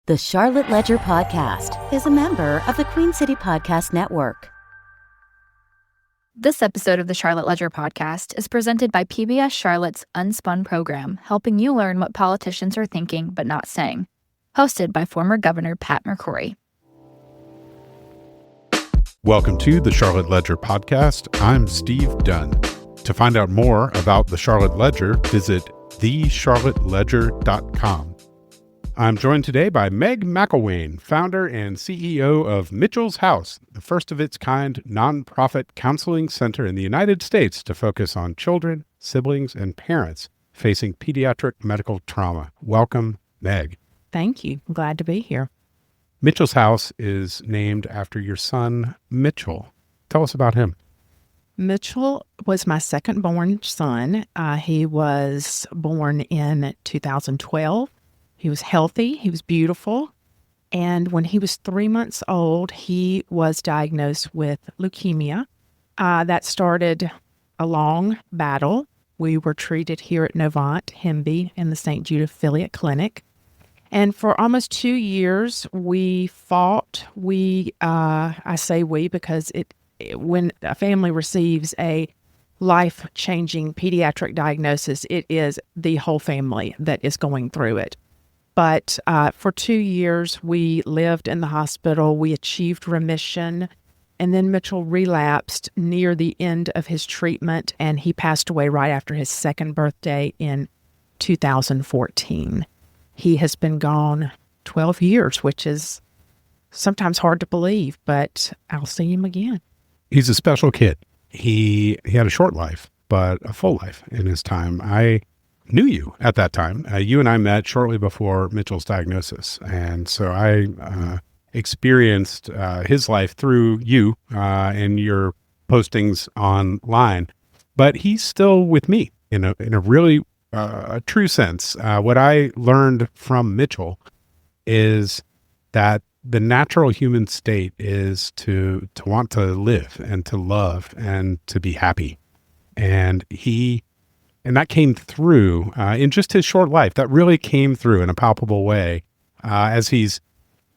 The Charlotte Ledger Podcast is a member of the Queen City Podcast Network. This episode of the Charlotte Ledger Podcast is presented by PBS Charlotte's Unspun program, helping you learn what politicians are thinking but not saying. Hosted by former Governor Pat McCrory. Welcome to the Charlotte Ledger Podcast. I'm Steve Dunn. To find out more about the Charlotte Ledger, visit thecharlotteledger.com. I'm joined today by Meg McElwain, founder and CEO of Mitchell's House, the first of its kind nonprofit counseling center in the United States to focus on children, siblings, and parents facing pediatric medical trauma. Welcome, Meg. Thank you. I'm glad to be here. Mitchell's House is named after your son, Mitchell. Tell us about him. Mitchell was my second born son. He was born in 2012. He was healthy. He was beautiful. And when he was 3 months old, he was diagnosed with leukemia. That started a long battle. We were treated here at Novant, Hemby, in the St. Jude Affiliate Clinic. And for almost 2 years, we fought. I say we because when a family receives a life-changing pediatric diagnosis, it is the whole family that is going through it. But for 2 years, we lived in the hospital. We achieved remission. And then Mitchell relapsed near the end of his treatment, and he passed away right after his second birthday in 2014. He has been gone 12 years, which is sometimes hard to believe, but I'll see him again. He's a special kid. He had a short life, but a full life in his time. I knew you at that time. You and I met shortly before Mitchell's diagnosis. And so I experienced his life through you and your postings online. But he's still with me in a really a true sense. What I learned from Mitchell is that the natural human state is to want to live and to love and to be happy. And that came through in just his short life. That really came through in a palpable way as he's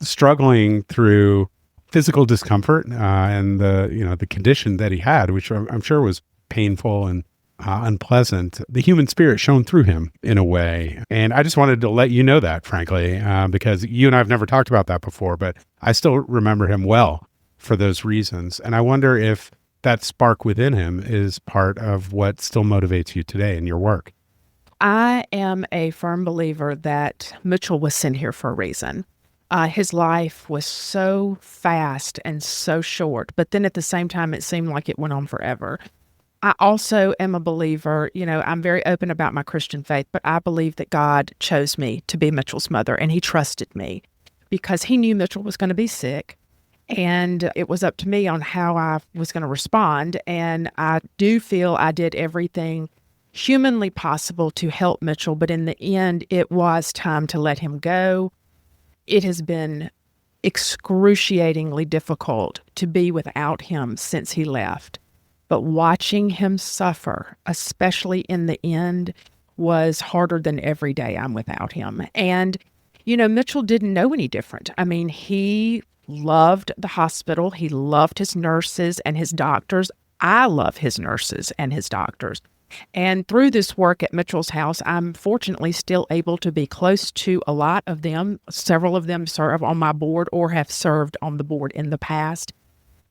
struggling through physical discomfort and the condition that he had, which I'm sure was painful and unpleasant. The human spirit shone through him in a way. And I just wanted to let you know that, frankly, because you and I have never talked about that before, but I still remember him well for those reasons. And I wonder if that spark within him is part of what still motivates you today in your work. I am a firm believer that Mitchell was sent here for a reason. His life was so fast and so short, but then at the same time, it seemed like it went on forever. I also am a believer, I'm very open about my Christian faith, but I believe that God chose me to be Mitchell's mother, and he trusted me because he knew Mitchell was going to be sick. And it was up to me on how I was going to respond. And I do feel I did everything humanly possible to help Mitchell. But in the end, it was time to let him go. It has been excruciatingly difficult to be without him since he left. But watching him suffer, especially in the end, was harder than every day I'm without him. And, Mitchell didn't know any different. I mean, he loved the hospital. He loved his nurses and his doctors. I love his nurses and his doctors. And through this work at Mitchell's House, I'm fortunately still able to be close to a lot of them. Several of them serve on my board or have served on the board in the past.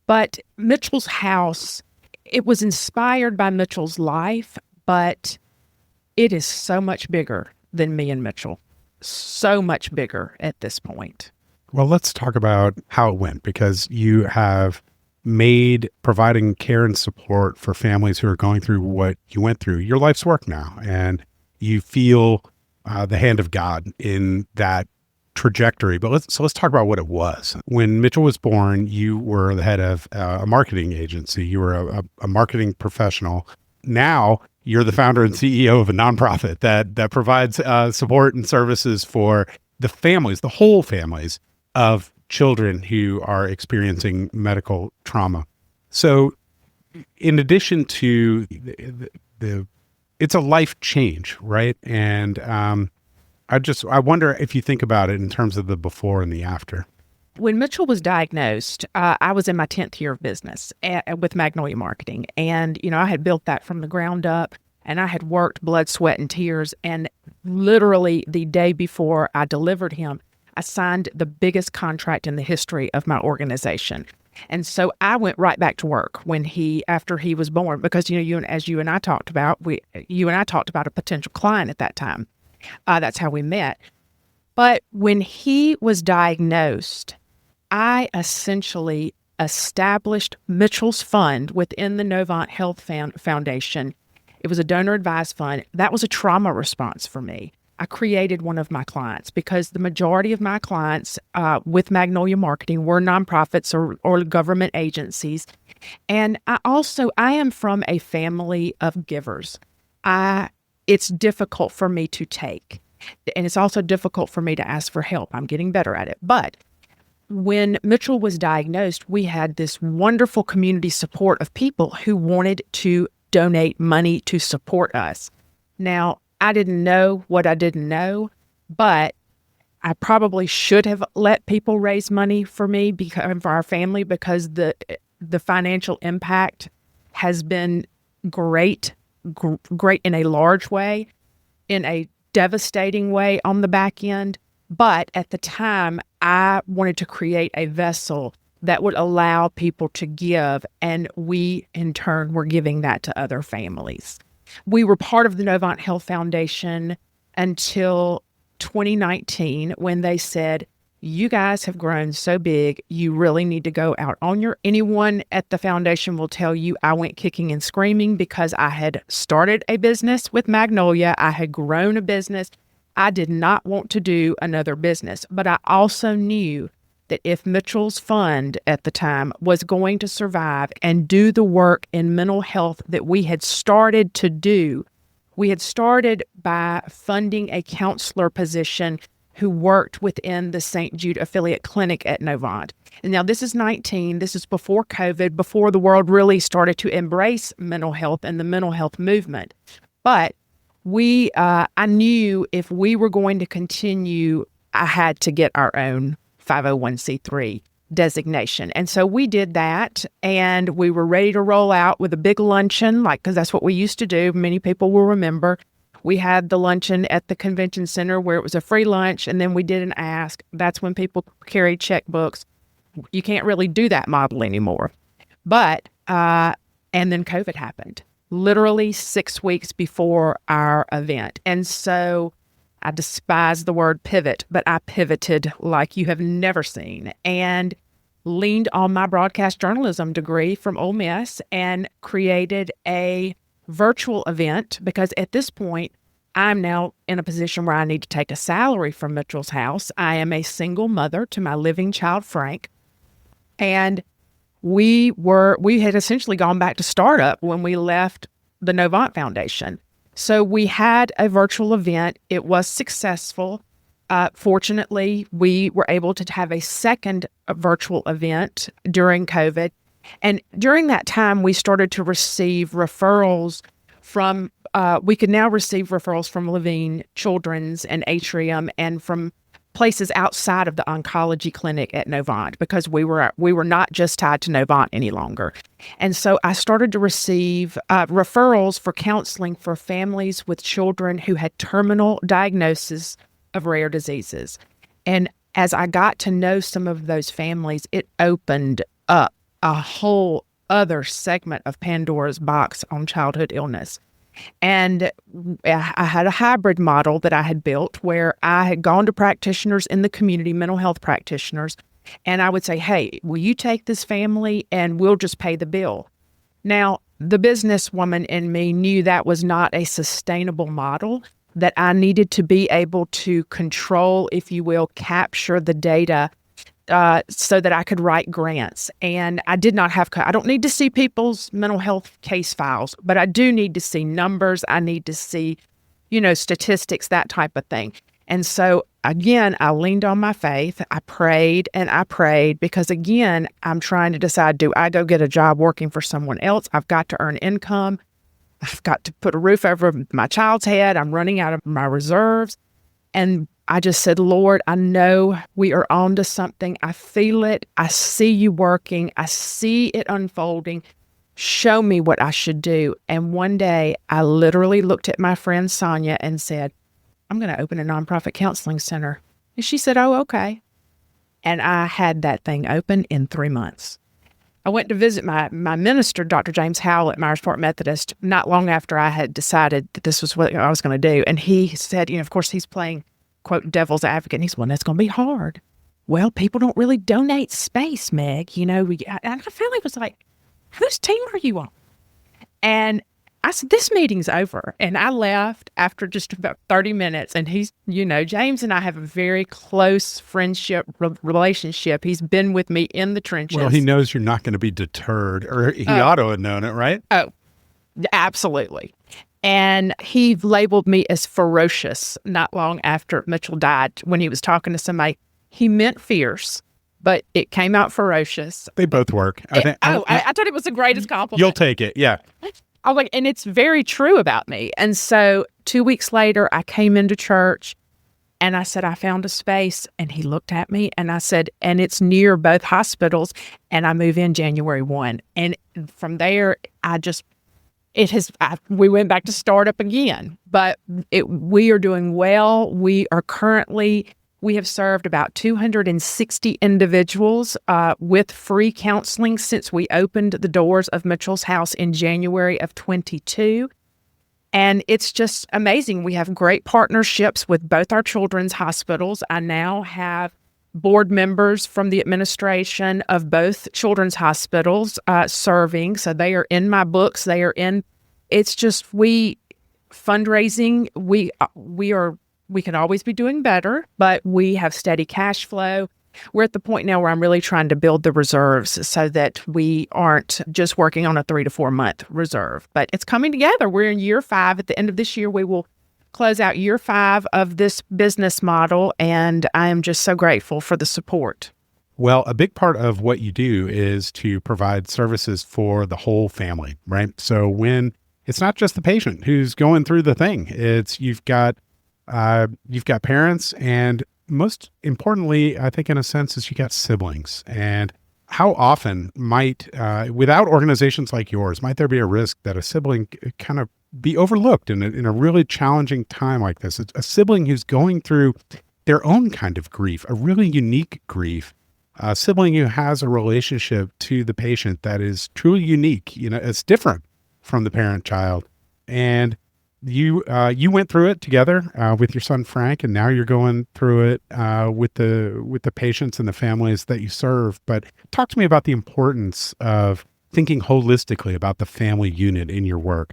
But Mitchell's House, it was inspired by Mitchell's life, but it is so much bigger than me and Mitchell. So much bigger at this point. Well, let's talk about how it went, because you have made providing care and support for families who are going through what you went through your life's work now, and you feel the hand of God in that trajectory. But let's talk about what it was. When Mitchell was born, you were the head of a marketing agency. You were a marketing professional. Now you're the founder and CEO of a nonprofit that provides support and services for the families, the whole families of children who are experiencing medical trauma. So in addition to the it's a life change, right? And I wonder if you think about it in terms of the before and the after. When Mitchell was diagnosed, I was in my 10th year of business with Magnolia Marketing. And, I had built that from the ground up, and I had worked blood, sweat, and tears. And literally the day before I delivered him, I signed the biggest contract in the history of my organization. And so I went right back to work after he was born, because, you and I talked about a potential client at that time. That's how we met. But when he was diagnosed, I essentially established Mitchell's Fund within the Novant Health Foundation. It was a donor-advised fund. That was a trauma response for me. I created one of my clients because the majority of my clients with Magnolia Marketing were nonprofits or government agencies. And I am from a family of givers. It's difficult for me to take. And it's also difficult for me to ask for help. I'm getting better at it. But when Mitchell was diagnosed, we had this wonderful community support of people who wanted to donate money to support us. Now, I didn't know what I didn't know, but I probably should have let people raise money for me, for our family, because the financial impact has been great in a large way, in a devastating way on the back end. But at the time, I wanted to create a vessel that would allow people to give, and we, in turn, were giving that to other families. We were part of the Novant Health Foundation until 2019, when they said, you guys have grown so big, you really need to go out on your... Anyone at the foundation will tell you I went kicking and screaming because I had started a business with Magnolia. I had grown a business. I did not want to do another business, but I also knew that if Mitchell's Fund at the time was going to survive and do the work in mental health that we had started to do, we had started by funding a counselor position who worked within the St. Jude affiliate clinic at Novant. And now this is before COVID, before the world really started to embrace mental health and the mental health movement. But I knew if we were going to continue, I had to get our own 501c3 designation. And so we did that, and we were ready to roll out with a big luncheon, because that's what we used to do. Many people will remember. We had the luncheon at the convention center where it was a free lunch, and then we did an ask. That's when people carried checkbooks. You can't really do that model anymore. But, and then COVID happened, literally 6 weeks before our event. And so I despise the word pivot, but I pivoted like you have never seen, and leaned on my broadcast journalism degree from Ole Miss and created a virtual event, because at this point, I'm now in a position where I need to take a salary from Mitchell's house. I am a single mother to my living child, Frank. And we had essentially gone back to startup when we left the Novant Foundation. So we had a virtual event. It was successful. Fortunately, we were able to have a second virtual event during COVID. And during that time, we started to receive referrals from, we could now receive referrals from Levine Children's and Atrium, and from places outside of the oncology clinic at Novant, because we were not just tied to Novant any longer. And so I started to receive referrals for counseling for families with children who had terminal diagnosis of rare diseases. And as I got to know some of those families, it opened up a whole other segment of Pandora's box on childhood illness. And I had a hybrid model that I had built where I had gone to practitioners in the community, mental health practitioners, and I would say, hey, will you take this family and we'll just pay the bill? Now, the businesswoman in me knew that was not a sustainable model, that I needed to be able to control, if you will, capture the data so that I could write grants. And I don't need to see people's mental health case files, but I do need to see numbers. I need to see, statistics, that type of thing. And so again, I leaned on my faith. I prayed and I prayed, because again, I'm trying to decide, do I go get a job working for someone else? I've got to earn income. I've got to put a roof over my child's head. I'm running out of my reserves. And I just said, Lord, I know we are on to something. I feel it. I see you working. I see it unfolding. Show me what I should do. And one day I literally looked at my friend Sonia and said, I'm going to open a nonprofit counseling center. And she said, oh, okay. And I had that thing open in 3 months. I went to visit my minister, Dr. James Howell at Myers Park Methodist, not long after I had decided that this was what I was going to do. And he said, of course, he's playing, quote, devil's advocate. And he said, well, that's going to be hard. Well, people don't really donate space, Meg. And I finally was like, whose team are you on? And I said, this meeting's over. And I left after just about 30 minutes. And he's, James and I have a very close friendship relationship. He's been with me in the trenches. Well, he knows you're not going to be deterred, or he ought to have known it, right? Oh, absolutely. And he labeled me as ferocious not long after Mitchell died. When he was talking to somebody, he meant fierce, but it came out ferocious. They both work. I thought it was the greatest compliment. You'll take it, yeah. I was like, and it's very true about me. And so 2 weeks later, I came into church and I said, I found a space. And he looked at me and I said, and it's near both hospitals. And I move in January 1. And from there, we went back to startup again. But we are doing well. We have served about 260 individuals with free counseling since we opened the doors of Mitchell's House in January of 22. And it's just amazing. We have great partnerships with both our children's hospitals. I now have board members from the administration of both children's hospitals serving. So they are in my books. It's just fundraising. We can always be doing better, but we have steady cash flow. We're at the point now where I'm really trying to build the reserves so that we aren't just working on a 3 to 4 month reserve, but it's coming together. We're in year 5. At the end of this year, we will close out year 5 of this business model, and I am just so grateful for the support. Well, a big part of what you do is to provide services for the whole family, right? So when it's not just the patient who's going through the thing, you've got parents, and most importantly, I think in a sense, is you got siblings. And how often might, without organizations like yours, might there be a risk that a sibling kind of be overlooked in a really challenging time like this? It's a sibling who's going through their own kind of grief, a really unique grief, a sibling who has a relationship to the patient that is truly unique. It's different from the parent-child. And you went through it together with your son Frank, and now you're going through it with the patients and the families that you serve. But talk to me about the importance of thinking holistically about the family unit in your work.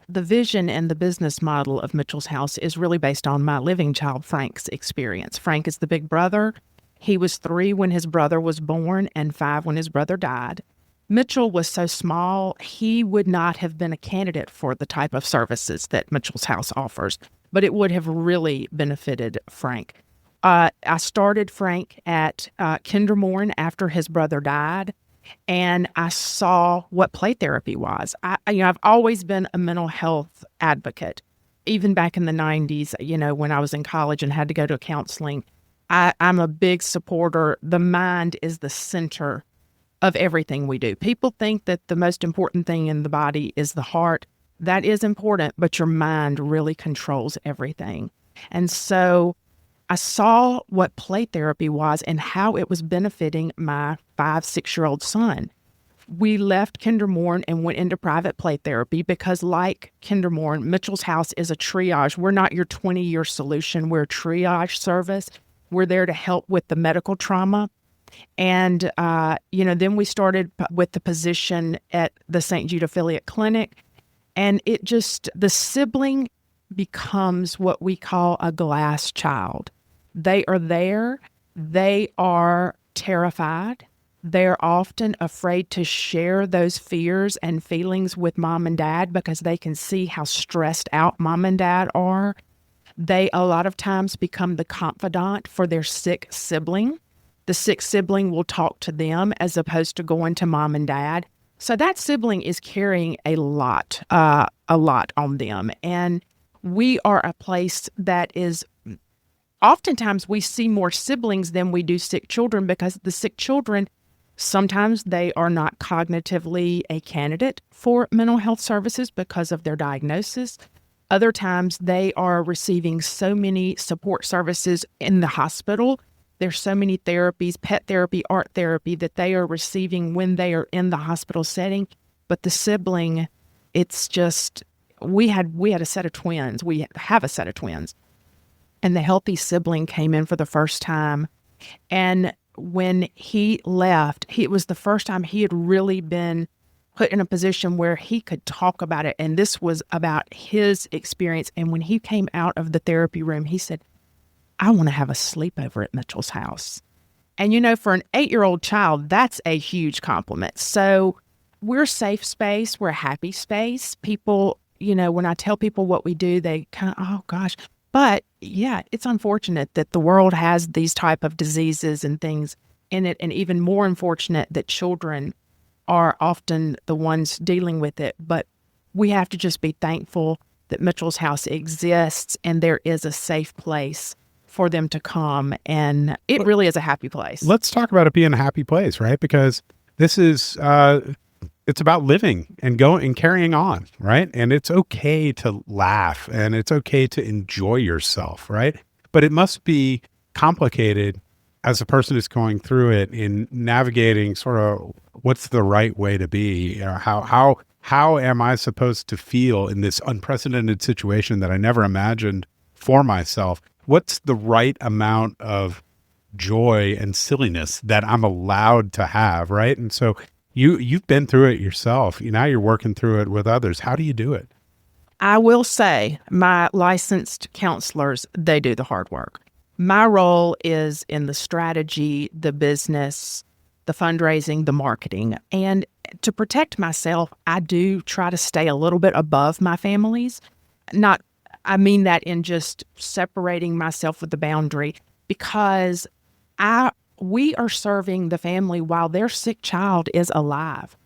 The vision and the business model of Mitchell's House is really based on my living child Frank's experience. Frank is the big brother. He was 3 when his brother was born and 5 when his brother died. Mitchell was so small, he would not have been a candidate for the type of services that Mitchell's House offers, but it would have really benefited Frank. I started Frank at Kindermorn after his brother died, and I saw what play therapy was. I've always been a mental health advocate. Even back in the 90s, when I was in college and had to go to counseling, I'm a big supporter. The mind is the center of everything we do. People think that the most important thing in the body is the heart. That is important, but your mind really controls everything. And so I saw what play therapy was and how it was benefiting my 5-6-year-old son. We left Kindermorn and went into private play therapy because, like Kindermorn, Mitchell's House is a triage. We're not your 20-year solution. We're a triage service. We're there to help with the medical trauma. And, then we started with the position at the St. Jude Affiliate Clinic. And the sibling becomes what we call a glass child. They are there. They are terrified. They're often afraid to share those fears and feelings with mom and dad because they can see how stressed out mom and dad are. They, a lot of times, become the confidant for their sick sibling. The sick sibling will talk to them as opposed to going to mom and dad. So that sibling is carrying a lot on them. And we are a place that is oftentimes we see more siblings than we do sick children, because the sick children, sometimes they are not cognitively a candidate for mental health services because of their diagnosis. Other times they are receiving so many support services in the hospital. There's so many therapies, pet therapy, art therapy, that they are receiving when they are in the hospital setting. But the sibling, it's just, we had a set of twins. We have a set of twins. And the healthy sibling came in for the first time. And when he left, it was the first time he had really been put in a position where he could talk about it. And this was about his experience. And when he came out of the therapy room, he said, I want to have a sleepover at Mitchell's house. And, for an 8-year-old child, that's a huge compliment. So we're a safe space. We're a happy space. People, when I tell people what we do, they kind of, oh gosh. But yeah, it's unfortunate that the world has these type of diseases and things in it. And even more unfortunate that children are often the ones dealing with it. But we have to just be thankful that Mitchell's house exists and there is a safe place for them to come. And it really is a happy place. Let's talk about it being a happy place, right? Because this is, it's about living and going and carrying on, right? And it's okay to laugh and it's okay to enjoy yourself, right? But it must be complicated as a person who's going through it in navigating sort of what's the right way to be. How am I supposed to feel in this unprecedented situation that I never imagined for myself? What's the right amount of joy and silliness that I'm allowed to have, right? And so you've been through it yourself. Now you're working through it with others. How do you do it? I will say my licensed counselors, they do the hard work. My role is in the strategy, the business, the fundraising, the marketing. And to protect myself, I do try to stay a little bit above my families. I mean that in just separating myself with the boundary, because we are serving the family while their sick child is alive.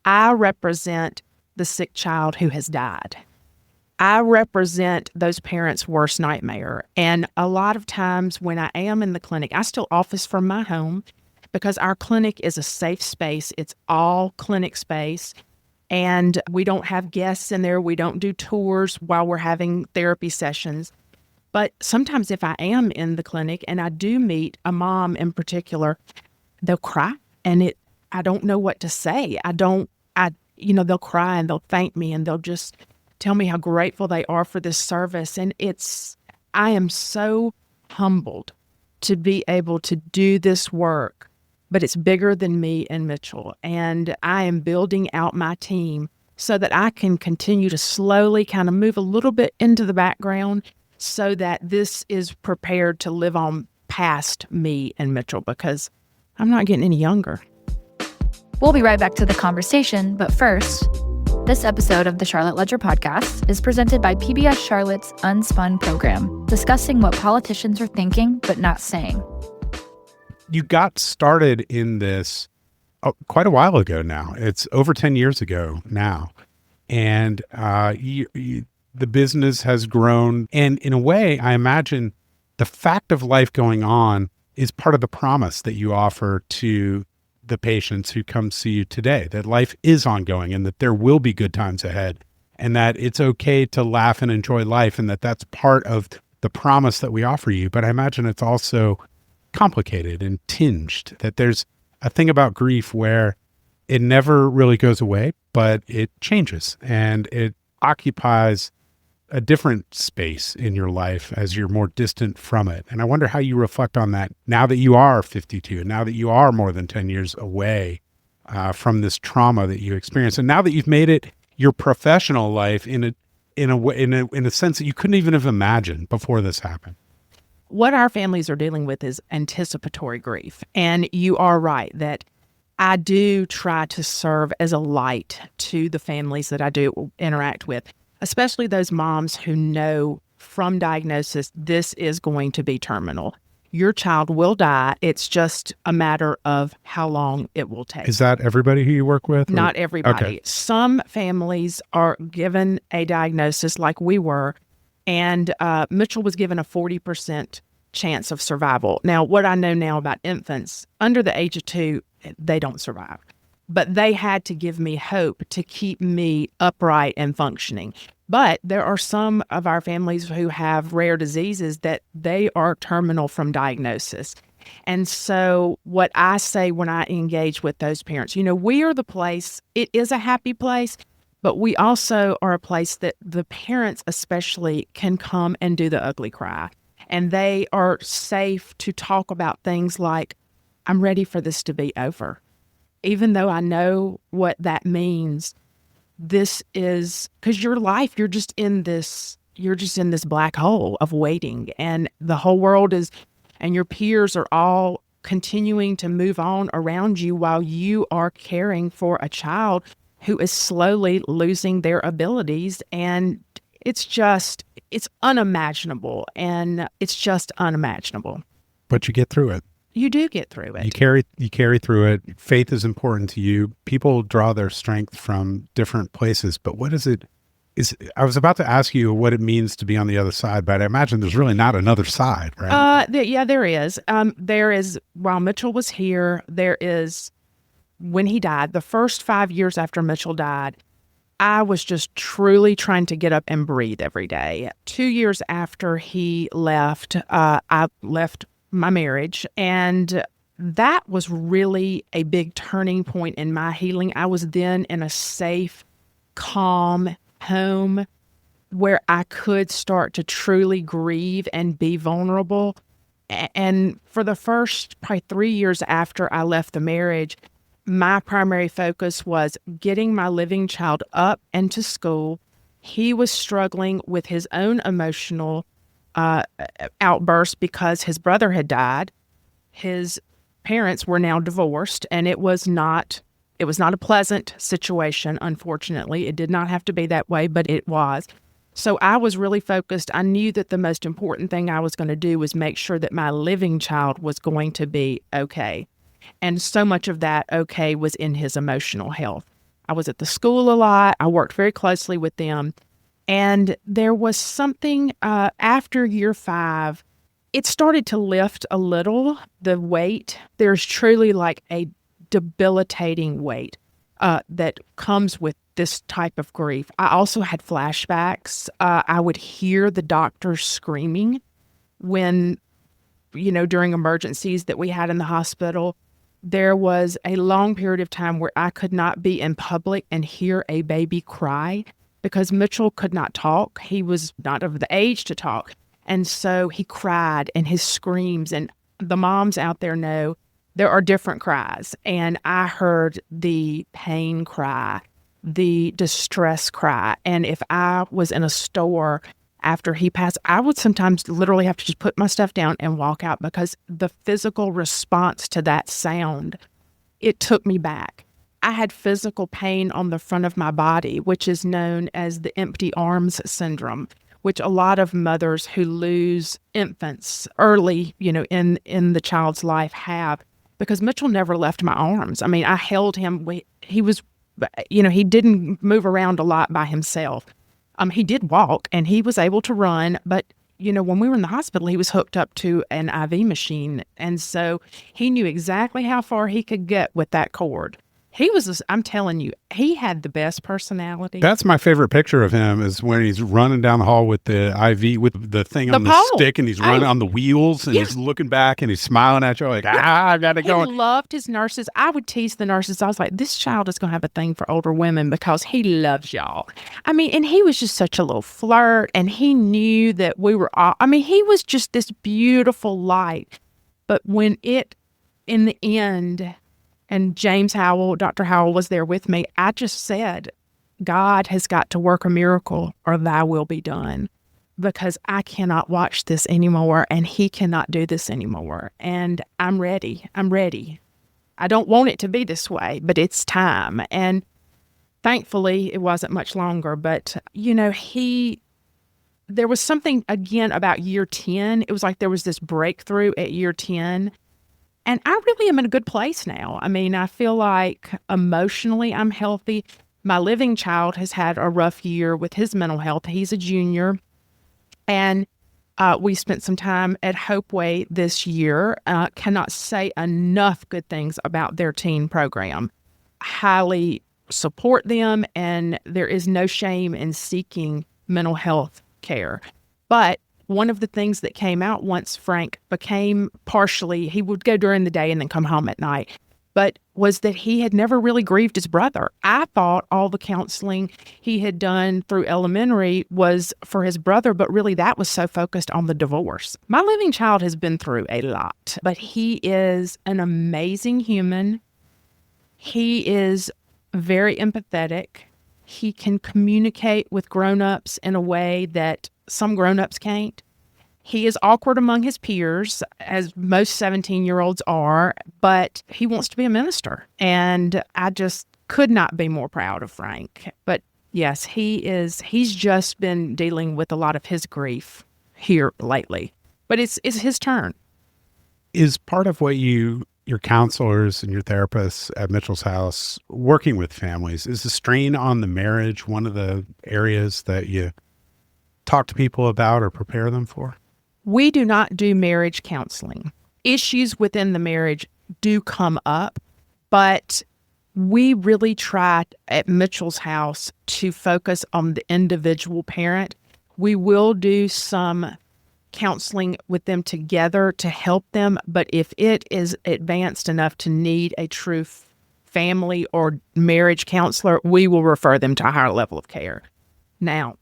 I represent the sick child who has died. I represent those parents' worst nightmare. And a lot of times when I am in the clinic, I still office from my home because our clinic is a safe space. It's all clinic space. And we don't have guests in there. We don't do tours while we're having therapy sessions. But sometimes if I am in the clinic and I do meet a mom in particular, they'll cry and I don't know what to say. They'll cry and they'll thank me and they'll just tell me how grateful they are for this service. And I am so humbled to be able to do this work, but it's bigger than me and Mitchell. And I am building out my team so that I can continue to slowly kind of move a little bit into the background so that this is prepared to live on past me and Mitchell, because I'm not getting any younger. We'll be right back to the conversation, but first, this episode of the Charlotte Ledger podcast is presented by PBS Charlotte's Unspun program, discussing what politicians are thinking but not saying. You got started in this quite a while ago now. It's over 10 years ago now. And the business has grown. And in a way, I imagine the fact of life going on is part of the promise that you offer to the patients who come see you today, that life is ongoing and that there will be good times ahead and that it's okay to laugh and enjoy life and that that's part of the promise that we offer you. But I imagine it's also complicated and tinged, that there's a thing about grief where it never really goes away, but it changes and it occupies a different space in your life as you're more distant from it. And I wonder how you reflect on that now that you are 52 and now that you are more than 10 years away from this trauma that you experienced. And now that you've made it your professional life in a sense that you couldn't even have imagined before this happened. What our families are dealing with is anticipatory grief. And you are right that I do try to serve as a light to the families that I do interact with, especially those moms who know from diagnosis, this is going to be terminal. Your child will die. It's just a matter of how long it will take. Is that everybody who you work with? Or? Not everybody. Okay. Some families are given a diagnosis like we were, and Mitchell was given a 40% chance of survival. Now, what I know now about infants under the age of 2, they don't survive. But they had to give me hope to keep me upright and functioning. But there are some of our families who have rare diseases that they are terminal from diagnosis. And so what I say when I engage with those parents, we are the place, it is a happy place, but we also are a place that the parents especially can come and do the ugly cry. And they are safe to talk about things like, I'm ready for this to be over. Even though I know what that means, this is because your life, you're just in this black hole of waiting, and the whole world is, and your peers are all continuing to move on around you while you are caring for a child who is slowly losing their abilities. And it's unimaginable. And it's just unimaginable. But you get through it. You do get through it. You carry through it. Faith is important to you. People draw their strength from different places. But what is it? I was about to ask you what it means to be on the other side, but I imagine there's really not another side, right? Yeah, there is. There is, while Mitchell was here, there is, when he died, the first 5 years after Mitchell died, I was just truly trying to get up and breathe every day. 2 years after he left, I left my marriage, and that was really a big turning point in my healing. I was then in a safe, calm home where I could start to truly grieve and be vulnerable. And for the first probably 3 years after I left the marriage, my primary focus was getting my living child up and to school. He was struggling with his own emotional outburst because his brother had died. His parents were now divorced, and it was not a pleasant situation, unfortunately. It did not have to be that way, but it was. So I was really focused. I knew that the most important thing I was going to do was make sure that my living child was going to be okay. And so much of that okay was in his emotional health. I was at the school a lot. I worked very closely with them. And there was something after year 5, it started to lift a little, the weight. There's truly like a debilitating weight that comes with this type of grief. I also had flashbacks. I would hear the doctors screaming when, during emergencies that we had in the hospital. There was a long period of time where I could not be in public and hear a baby cry because Mitchell could not talk. He was not of the age to talk. And so he cried, and his screams, and the moms out there know there are different cries. And I heard the pain cry, the distress cry. And if I was in a store after he passed, I would sometimes literally have to just put my stuff down and walk out because the physical response to that sound, it took me back. I had physical pain on the front of my body, which is known as the empty arms syndrome, which a lot of mothers who lose infants early, in the child's life have, because Mitchell never left my arms. I mean, I held him. He was, he didn't move around a lot by himself. He did walk and he was able to run, but when we were in the hospital, he was hooked up to an IV machine. And so he knew exactly how far he could get with that cord. I'm telling you, he had the best personality. That's my favorite picture of him is when he's running down the hall with the IV, with the thing on the stick, and he's running on the wheels, and he's looking back and he's smiling at you like, I got to go. He loved his nurses. I would tease the nurses. I was like, this child is going to have a thing for older women because he loves y'all. I mean, and he was just such a little flirt, and he knew that we were all, he was just this beautiful light. But when in the end, and James Howell, Dr. Howell was there with me, I just said, God has got to work a miracle or thy will be done, because I cannot watch this anymore and he cannot do this anymore. And I'm ready. I don't want it to be this way, but it's time. And thankfully, it wasn't much longer. But, there was something, again, about year 10. It was like there was this breakthrough at year 10. And I really am in a good place now. I feel like emotionally I'm healthy. My living child has had a rough year with his mental health. He's a junior. And We spent some time at Hopeway this year. Cannot say enough good things about their teen program. Highly support them, and there is no shame in seeking mental health care. But one of the things that came out once Frank became partially, he would go during the day and then come home at night, but was that he had never really grieved his brother. I thought all the counseling he had done through elementary was for his brother, but really that was so focused on the divorce. My living child has been through a lot, but he is an amazing human. He is very empathetic. He can communicate with grown-ups in a way that some grown-ups can't. He is awkward among his peers, as most 17-year-olds are, but he wants to be a minister. And I just could not be more proud of Frank. But yes, he's just been dealing with a lot of his grief here lately. But it's his turn. Is part of what your counselors and your therapists at Mitchell's house working with families, is the strain on the marriage one of the areas that you talk to people about or prepare them for? We do not do marriage counseling. Issues within the marriage do come up, but we really try at Mitchell's house to focus on the individual parent. We will do some counseling with them together to help them, but if it is advanced enough to need a true family or marriage counselor, we will refer them to a higher level of care. Now,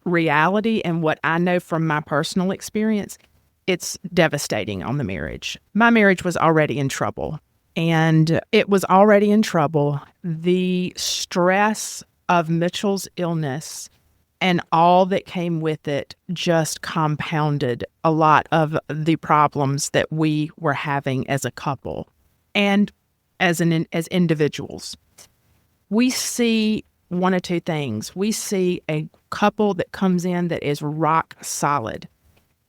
reality and what I know from my personal experience, it's devastating on the marriage. My marriage was already in trouble, and it was already in trouble. The stress of Mitchell's illness and all that came with it just compounded a lot of the problems that we were having as a couple and as individuals. We see one of two things. We see a couple that comes in that is rock solid,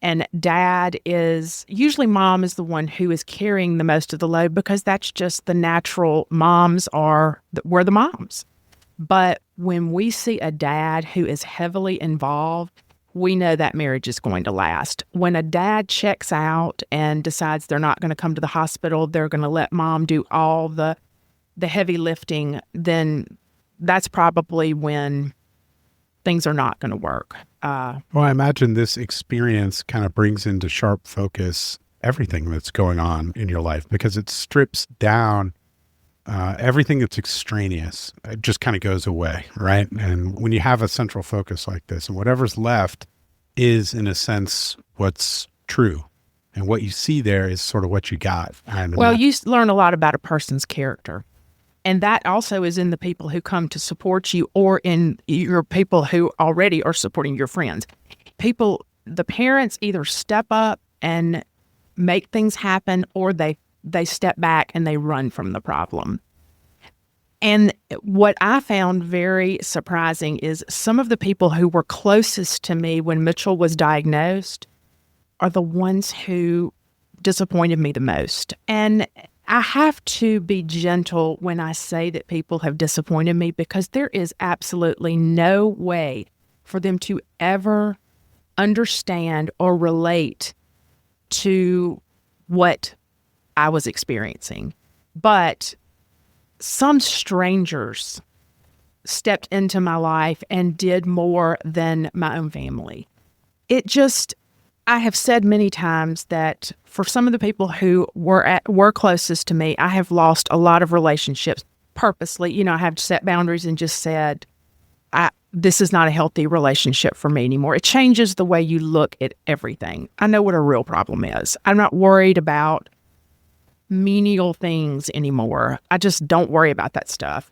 and usually mom is the one who is carrying the most of the load because that's just the natural. We're the moms. But when we see a dad who is heavily involved, we know that marriage is going to last. When a dad checks out and decides they're not going to come to the hospital, they're going to let mom do all the heavy lifting, then that's probably when things are not going to work. Well, I imagine this experience kind of brings into sharp focus everything that's going on in your life, because it strips down everything that's extraneous. It just kind of goes away, right? And when you have a central focus like this, and whatever's left is, in a sense, what's true. And what you see there is sort of what you got. Well, you learn a lot about a person's character. And that also is in the people who come to support you, or in your people who already are supporting your friends. The parents either step up and make things happen, or they step back and they run from the problem. And what I found very surprising is some of the people who were closest to me when Mitchell was diagnosed are the ones who disappointed me the most. And I have to be gentle when I say that people have disappointed me, because there is absolutely no way for them to ever understand or relate to what I was experiencing. But some strangers stepped into my life and did more than my own family. I have said many times that for some of the people who were closest to me, I have lost a lot of relationships purposely. I have set boundaries and just said, this is not a healthy relationship for me anymore. It changes the way you look at everything. I know what a real problem is. I'm not worried about menial things anymore. I just don't worry about that stuff.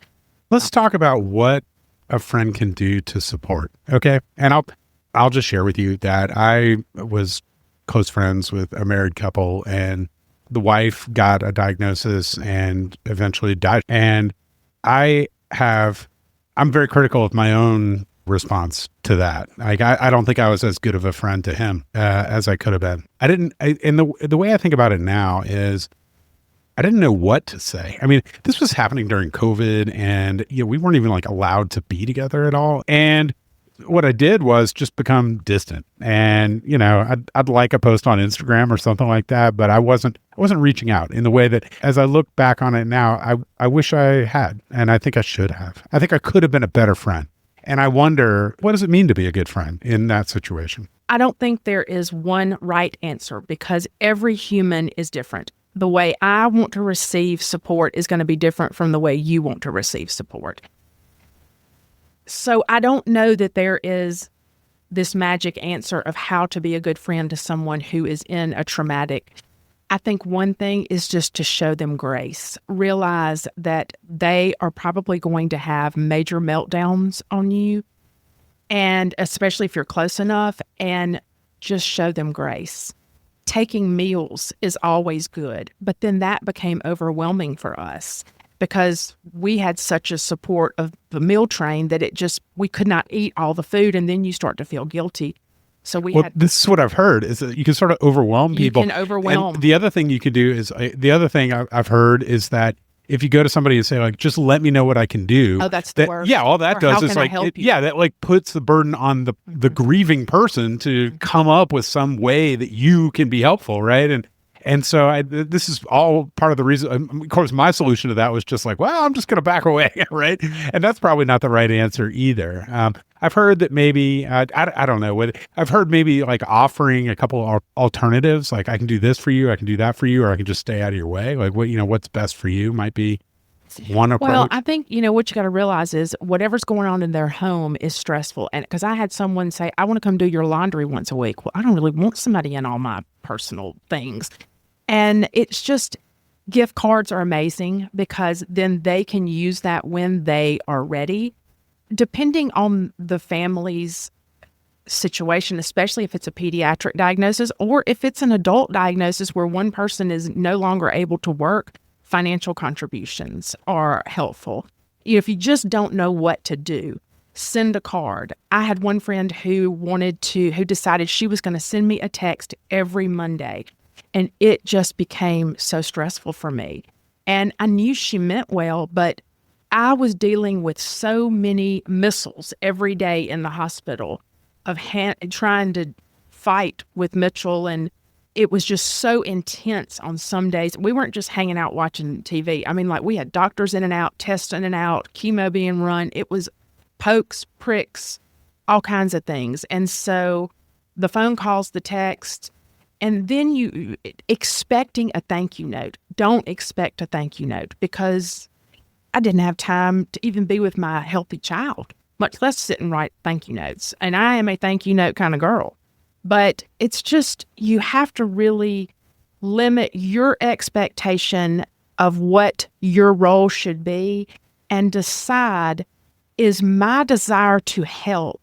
Let's talk about what a friend can do to support. Okay. And I'll just share with you that I was close friends with a married couple, and the wife got a diagnosis and eventually died. And I'm very critical of my own response to that. Like, I don't think I was as good of a friend to him as I could have been. And the way I think about it now is I didn't know what to say. I mean, this was happening during COVID, and we weren't even allowed to be together at all. And what I did was just become distant. And, I'd like a post on Instagram or something like that, but I wasn't reaching out in the way that, as I look back on it now, I wish I had. And I think I should have. I think I could have been a better friend. And I wonder, what does it mean to be a good friend in that situation? I don't think there is one right answer because every human is different. The way I want to receive support is going to be different from the way you want to receive support. So I don't know that there is this magic answer of how to be a good friend to someone who is in a traumatic. I think one thing is just to show them grace. Realize that they are probably going to have major meltdowns on you, and especially if you're close enough, and just show them grace. Taking meals is always good, but then that became overwhelming for us because we had such a support of the meal train that we could not eat all the food, and then you start to feel guilty. So this is what I've heard is that you can sort of overwhelm people. You can overwhelm. And the other thing you could do is, the other thing I've heard is that if you go to somebody and say, like, just let me know what I can do. Oh, that's the worst. Yeah, all that Or does how is can I like, help you? that like puts the burden on the grieving person to come up with some way that you can be helpful, right? And so this is all part of the reason. Of course, my solution to that was just like, well, I'm just going to back away, right? And that's probably not the right answer either. I've heard that maybe, I don't know, I've heard maybe like offering a couple of alternatives, like I can do this for you, I can do that for you, or I can just stay out of your way. Like what's best for you might be one approach. Well, I think, what you got to realize is whatever's going on in their home is stressful. And because I had someone say, I want to come do your laundry once a week. Well, I don't really want somebody in all my personal things. And it's just, gift cards are amazing because then they can use that when they are ready. Depending on the family's situation, especially if it's a pediatric diagnosis or if it's an adult diagnosis where one person is no longer able to work, financial contributions are helpful. If you just don't know what to do, send a card. I had one friend who decided she was going to send me a text every Monday. And it just became so stressful for me. And I knew she meant well, but I was dealing with so many missiles every day in the hospital of trying to fight with Mitchell. And it was just so intense on some days. We weren't just hanging out watching TV. I mean, like we had doctors in and out, tests in and out, chemo being run. It was pokes, pricks, all kinds of things. And so the phone calls, the text, and then you expecting a thank you note. Don't expect a thank you note because I didn't have time to even be with my healthy child, much less sit and write thank you notes. And I am a thank you note kind of girl. But it's just, you have to really limit your expectation of what your role should be and decide, is my desire to help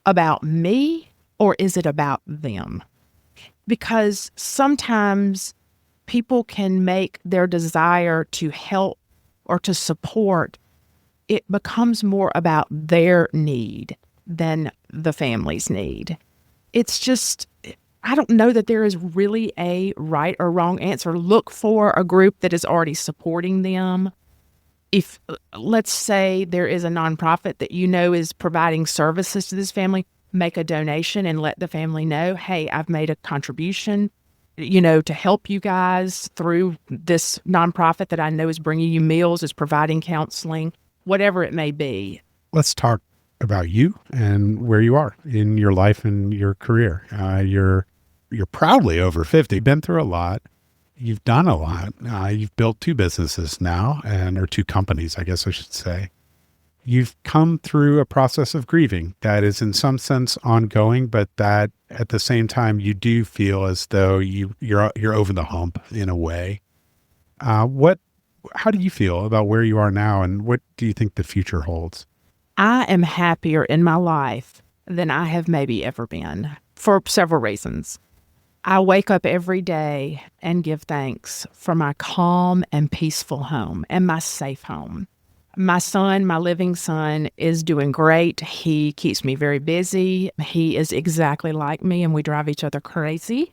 about me or is it about them? Because sometimes people can make their desire to help or to support, it becomes more about their need than the family's need. It's just, I don't know that there is really a right or wrong answer. Look for a group that is already supporting them. If, let's say, there is a nonprofit that is providing services to this family, make a donation and let the family know, hey, I've made a contribution, to help you guys through this nonprofit that I know is bringing you meals, is providing counseling, whatever it may be. Let's talk about you and where you are in your life and your career. You're proudly over 50, been through a lot. You've done a lot. You've built 2 businesses now, or 2 companies, I guess I should say. You've come through a process of grieving that is in some sense ongoing, but that at the same time you do feel as though you're over the hump in a way. How do you feel about where you are now, and what do you think the future holds? I am happier in my life than I have maybe ever been for several reasons. I wake up every day and give thanks for my calm and peaceful home and my safe home. My son, my living son, is doing great. He keeps me very busy. He is exactly like me, and we drive each other crazy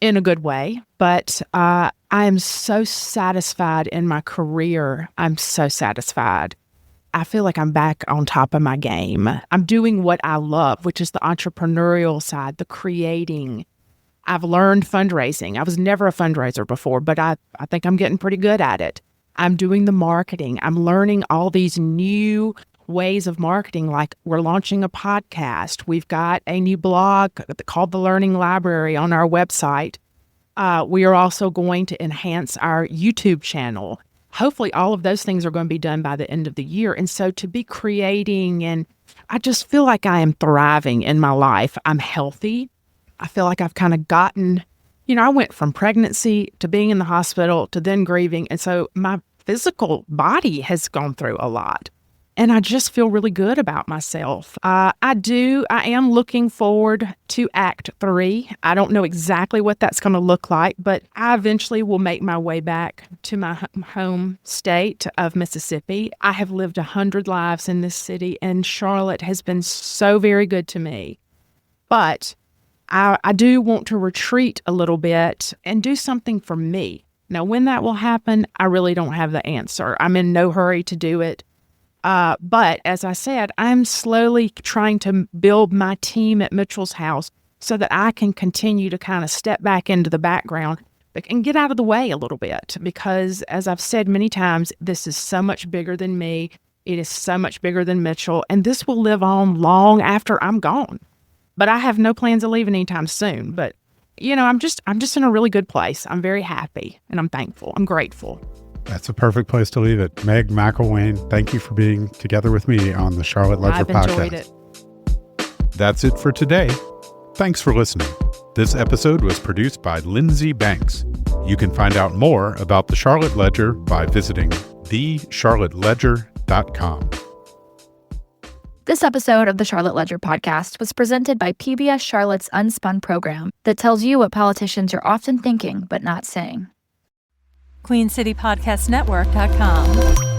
in a good way. But I am so satisfied in my career. I'm so satisfied. I feel like I'm back on top of my game. I'm doing what I love, which is the entrepreneurial side, the creating. I've learned fundraising. I was never a fundraiser before, but I think I'm getting pretty good at it. I'm doing the marketing. I'm learning all these new ways of marketing, like we're launching a podcast. We've got a new blog called The Learning Library on our website. We are also going to enhance our YouTube channel. Hopefully all of those things are going to be done by the end of the year. And so to be creating, and I just feel like I am thriving in my life. I'm healthy. I feel like I've kind of gotten, I went from pregnancy to being in the hospital to then grieving. And so my physical body has gone through a lot. And I just feel really good about myself. I am looking forward to Act 3. I don't know exactly what that's going to look like, but I eventually will make my way back to my home state of Mississippi. I have lived 100 lives in this city, and Charlotte has been so very good to me. But I do want to retreat a little bit and do something for me. Now, when that will happen, I really don't have the answer. I'm in no hurry to do it. But as I said, I'm slowly trying to build my team at Mitchell's house so that I can continue to kind of step back into the background and get out of the way a little bit. Because as I've said many times, this is so much bigger than me. It is so much bigger than Mitchell, and this will live on long after I'm gone. But I have no plans of leaving anytime soon. But, I'm just in a really good place. I'm very happy, and I'm thankful. I'm grateful. That's a perfect place to leave it. Meg McElwain, thank you for being together with me on the Charlotte Ledger podcast. I've enjoyed it. That's it for today. Thanks for listening. This episode was produced by Lindsay Banks. You can find out more about the Charlotte Ledger by visiting thecharlotteledger.com. This episode of the Charlotte Ledger podcast was presented by PBS Charlotte's Unspun program that tells you what politicians are often thinking but not saying. QueenCityPodcastNetwork.com.